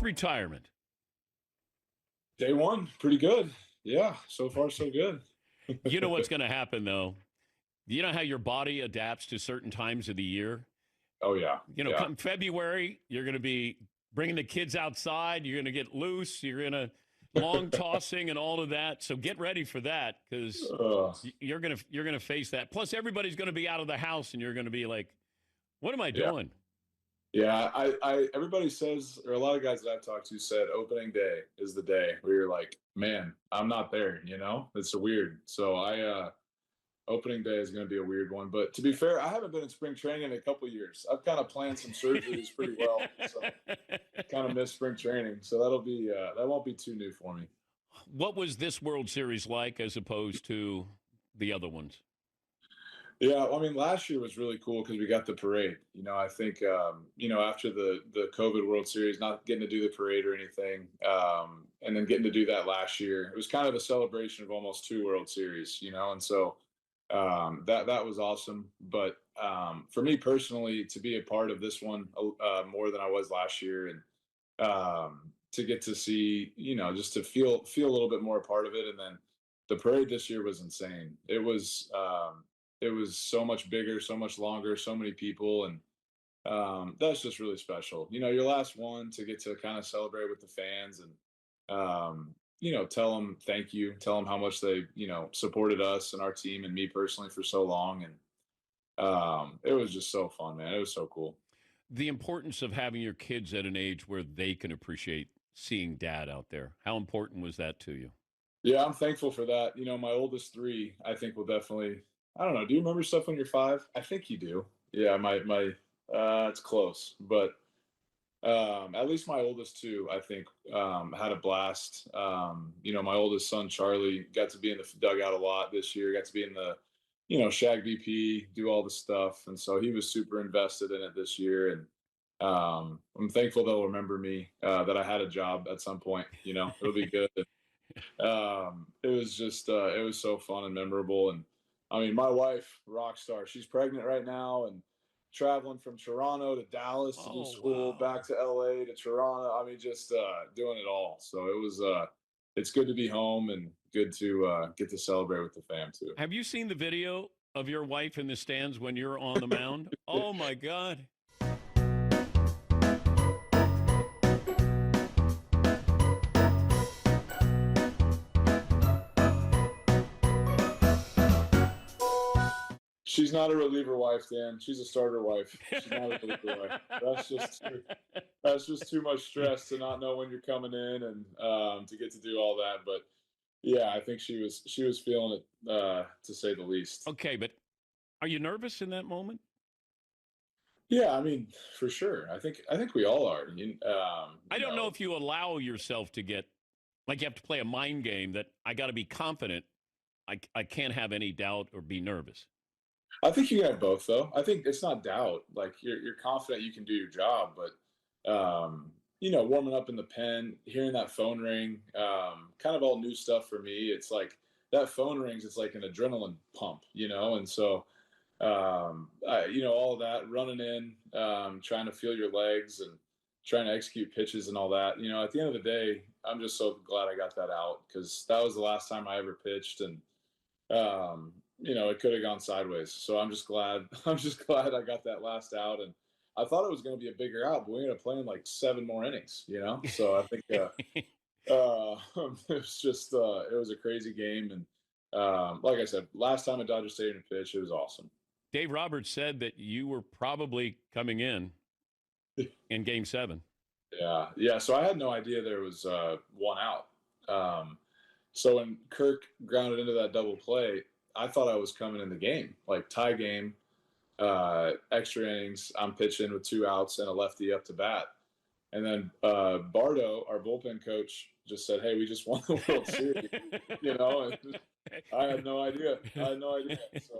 retirement? Day one, pretty good. Yeah, so far so good. You know what's going to happen, though? You know how your body adapts to certain times of the year? Oh, yeah. Come February, you're going to be bringing the kids outside. You're going to get loose. You're going to long tossing and all of that. So get ready for that because you're going to face that. Plus, everybody's going to be out of the house, and you're going to be like, "What am I doing?" Yeah, I everybody says, or a lot of guys that I've talked to said opening day is the day where you're like, man, I'm not there, It's weird. So opening day is going to be a weird one. But to be fair, I haven't been in spring training in a couple of years. I've kind of planned some surgeries pretty well. So kind of missed spring training. So that won't be too new for me. What was this World Series like as opposed to the other ones? Yeah, I mean, last year was really cool because we got the parade. I think after the COVID World Series, not getting to do the parade or anything, and then getting to do that last year, it was kind of a celebration of almost two World Series. And so that was awesome. But for me personally, to be a part of this one more than I was last year, and to get to see, just to feel a little bit more a part of it, and then the parade this year was insane. It was so much bigger, so much longer, so many people, and that's just really special. Your last one to get to kind of celebrate with the fans and tell them thank you, tell them how much they supported us and our team and me personally for so long, and it was just so fun, man. It was so cool. The importance of having your kids at an age where they can appreciate seeing dad out there. How important was that to you? Yeah, I'm thankful for that. My oldest three, I think will definitely. I don't know. Do you remember stuff when you're 5? I think you do. Yeah, my it's close, but at least my oldest two, I think, had a blast. My oldest son Charlie got to be in the dugout a lot this year. Got to be in the, Shag BP, do all the stuff, and so he was super invested in it this year. And I'm thankful they'll remember me, that I had a job at some point. It'll be good. It was just it was so fun and memorable. And I mean, my wife, rock star, she's pregnant right now and traveling from Toronto to Dallas to do school, back to LA to Toronto. I mean, just doing it all. So it was it's good to be home and good to get to celebrate with the fam too. Have you seen the video of your wife in the stands when you're on the mound? Oh my God. She's not a reliever wife, Dan. She's a starter wife. She's not a reliever wife. That's just too much stress to not know when you're coming in and to get to do all that. But yeah, I think she was feeling it, to say the least. Okay, but are you nervous in that moment? Yeah, I mean, for sure. I think we all are. I don't know if you allow yourself to get like you have to play a mind game that I got to be confident. I can't have any doubt or be nervous. I think you have both, though. I think it's not doubt. Like you're confident you can do your job, but warming up in the pen, hearing that phone ring, kind of all new stuff for me. It's like that phone rings. It's like an adrenaline pump, and so all of that running in, trying to feel your legs and trying to execute pitches and all that. At the end of the day, I'm just so glad I got that out because that was the last time I ever pitched, and it could have gone sideways. So I'm just glad I got that last out. And I thought it was going to be a bigger out, but we ended up playing like 7 more innings, So I think it was just it was a crazy game. And like I said, last time at Dodger Stadium to pitch, it was awesome. Dave Roberts said that you were probably coming in Game 7. Yeah. So I had no idea there was 1 out. So when Kirk grounded into that double play, I thought I was coming in the game, like tie game, extra innings. I'm pitching with 2 outs and a lefty up to bat. And then Bardo, our bullpen coach, just said, "Hey, we just won the World Series," And I had no idea. So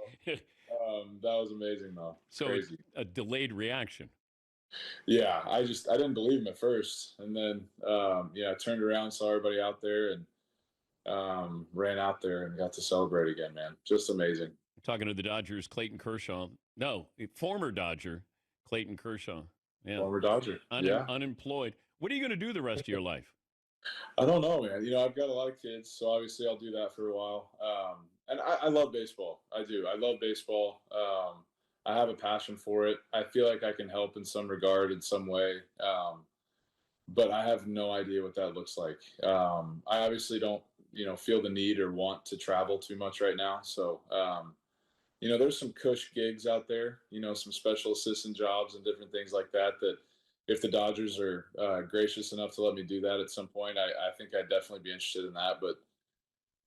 that was amazing, though. So crazy. A delayed reaction. Yeah, I didn't believe him at first, and then I turned around, saw everybody out there, and ran out there and got to celebrate again, man. Just amazing. Talking to the Dodgers, Clayton Kershaw. No, former Dodger, Clayton Kershaw. Yeah. Former Dodger. Unemployed. What are you going to do the rest of your life? I don't know, man. I've got a lot of kids, so obviously I'll do that for a while. And I love baseball. I do. I love baseball. I have a passion for it. I feel like I can help in some regard, in some way. But I have no idea what that looks like. I obviously don't, feel the need or want to travel too much right now. So, there's some cush gigs out there, some special assistant jobs and different things like that, that if the Dodgers are gracious enough to let me do that at some point, I think I'd definitely be interested in that. But,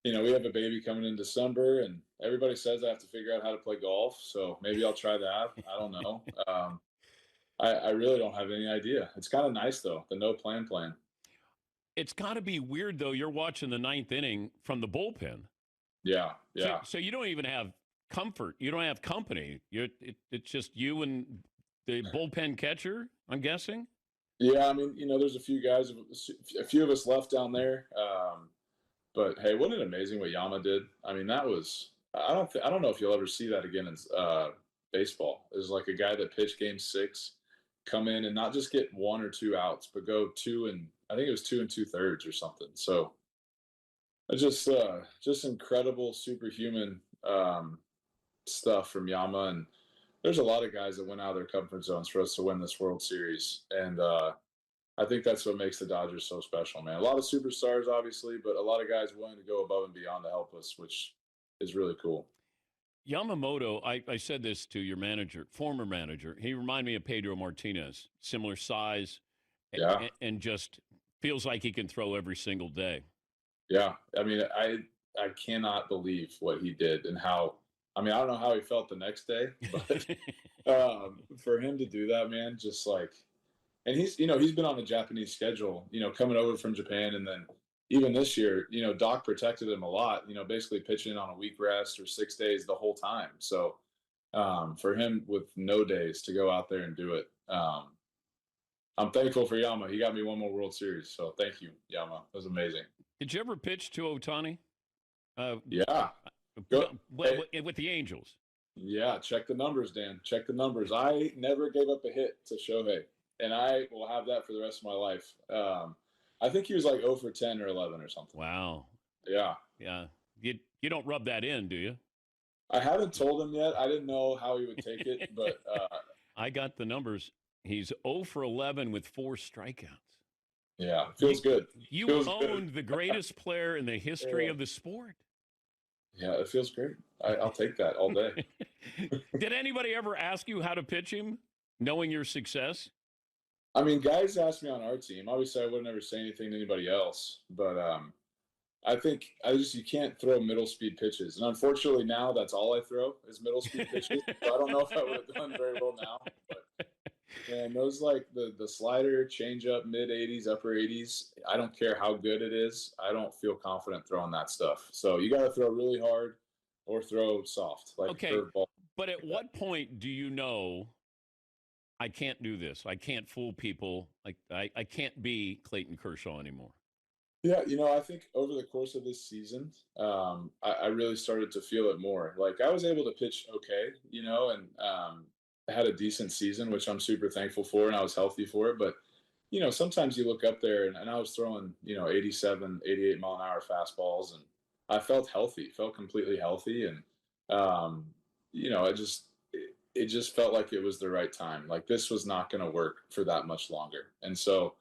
we have a baby coming in December, and everybody says I have to figure out how to play golf. So maybe I'll try that. I don't know. I really don't have any idea. It's kind of nice, though, the no plan. It's got to be weird, though. You're watching the ninth inning from the bullpen. Yeah, yeah. So you don't even have comfort. You don't have company. It's just you and the bullpen catcher, I'm guessing? Yeah, I mean, there's a few guys, a few of us left down there. But hey, wasn't it amazing what Yama did? I mean, that was I don't know if you'll ever see that again in baseball. There's like a guy that pitched Game 6, come in and not just get 1 or 2 outs, but go 2 and I think it was 2 2/3 or something. So just incredible superhuman stuff from Yama. And there's a lot of guys that went out of their comfort zones for us to win this World Series. And I think that's what makes the Dodgers so special, man. A lot of superstars, obviously, but a lot of guys willing to go above and beyond to help us, which is really cool. Yamamoto, I said this to your manager, former manager. He reminded me of Pedro Martinez, similar size, Yeah. and just feels like he can throw every single day. Yeah. I mean, I cannot believe what he did and how. I mean, I don't know how he felt the next day, but for him to do that, man, just like, and he's been on the Japanese schedule, coming over from Japan, and then even this year, Doc protected him a lot, basically pitching on a week rest or 6 days the whole time. So for him with no days to go out there and do it, I'm thankful for Yama. He got me 1 more World Series, so thank you, Yama. It was amazing. Did you ever pitch to Ohtani? Yeah. With the Angels. Yeah, check the numbers, Dan. Check the numbers. I never gave up a hit to Shohei, and I will have that for the rest of my life. I think he was like 0 for 10 or 11 or something. Wow. Yeah. Yeah. You don't rub that in, do you? I haven't told him yet. I didn't know how he would take it, but I got the numbers. He's 0 for 11 with 4 strikeouts. Yeah, feels good. You feels owned good. the greatest player in the history of the sport. Yeah, it feels great. I'll take that all day. Did anybody ever ask you how to pitch him, knowing your success? I mean, guys asked me on our team. Obviously, I would never say anything to anybody else, but I think you can't throw middle speed pitches, and unfortunately now that's all I throw is middle speed pitches. So I don't know if I would have done very well now, but man, those like the slider, changeup, mid 80s, upper 80s. I don't care how good it is. I don't feel confident throwing that stuff. So you got to throw really hard or throw soft, like okay. curveball. But at what point do you know I can't do this? I can't fool people. Like I can't be Clayton Kershaw anymore. Yeah, I think over the course of this season, I really started to feel it more. Like I was able to pitch okay, and I had a decent season, which I'm super thankful for, and I was healthy for it. But, sometimes you look up there, and I was throwing, 87, 88 mile an hour fastballs, and I felt healthy, felt completely healthy. And, it just felt like it was the right time. Like this was not going to work for that much longer. And so,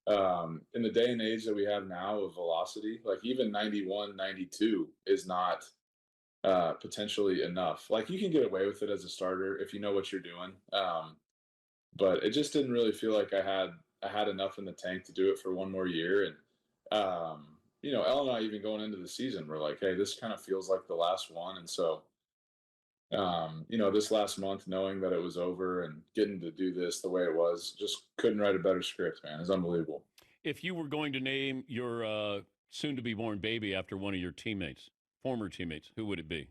in the day and age that we have now of velocity, like even 91, 92 is not potentially enough. Like you can get away with it as a starter if you know what you're doing. But it just didn't really feel like I had enough in the tank to do it for 1 more year. And Elle and I, even going into the season, we're like, hey, this kind of feels like the last one. And so this last month, knowing that it was over and getting to do this the way it was, just couldn't write a better script, man. It's unbelievable. If you were going to name your soon-to-be-born baby after one of your former teammates, who would it be?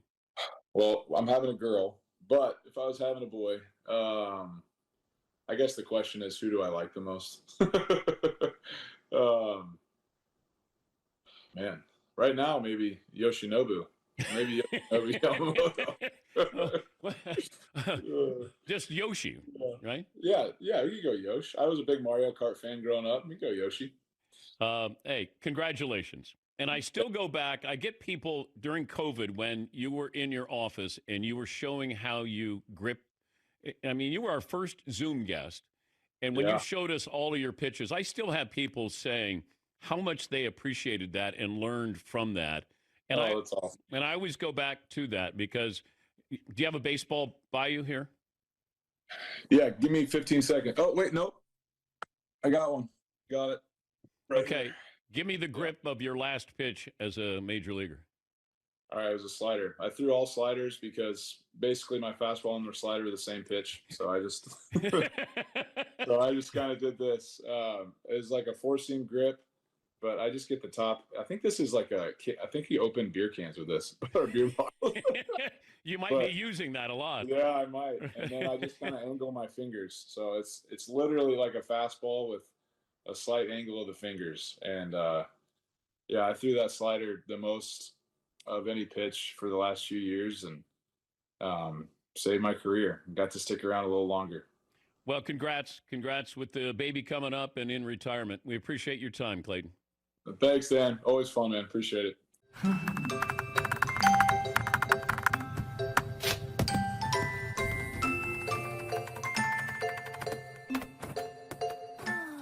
Well, I'm having a girl, but if I was having a boy, I guess the question is, who do I like the most? Man, right now, maybe Yoshinobu. Maybe Yoshinobu Yamamoto. Just Yoshi, right? Yeah, you go Yoshi. I was a big Mario Kart fan growing up. You go Yoshi. Hey, congratulations. And I still go back. I get people during COVID when you were in your office and you were showing how you grip. I mean, you were our first Zoom guest. And when you showed us all of your pitches, I still have people saying how much they appreciated that and learned from that. And that's awesome. And I always go back to that because do you have a baseball by you here? Yeah, give me 15 seconds. Oh, wait, nope. I got one. Got it. Right okay. Here. Give me the grip of your last pitch as a major leaguer. All right, it was a slider. I threw all sliders because basically my fastball and my slider are the same pitch. So I just kind of did this. It was like a 4-seam grip, but I just get the top. I think this is like I think he opened beer cans with this or beer bottles. You might be using that a lot. Yeah, I might. And then I just kind of angle my fingers. So it's literally like a fastball with a slight angle of the fingers. And I threw that slider the most of any pitch for the last few years and saved my career. Got to stick around a little longer. Well, congrats with the baby coming up and in retirement. We appreciate your time, Clayton. Thanks, Dan. Always fun, man. Appreciate it.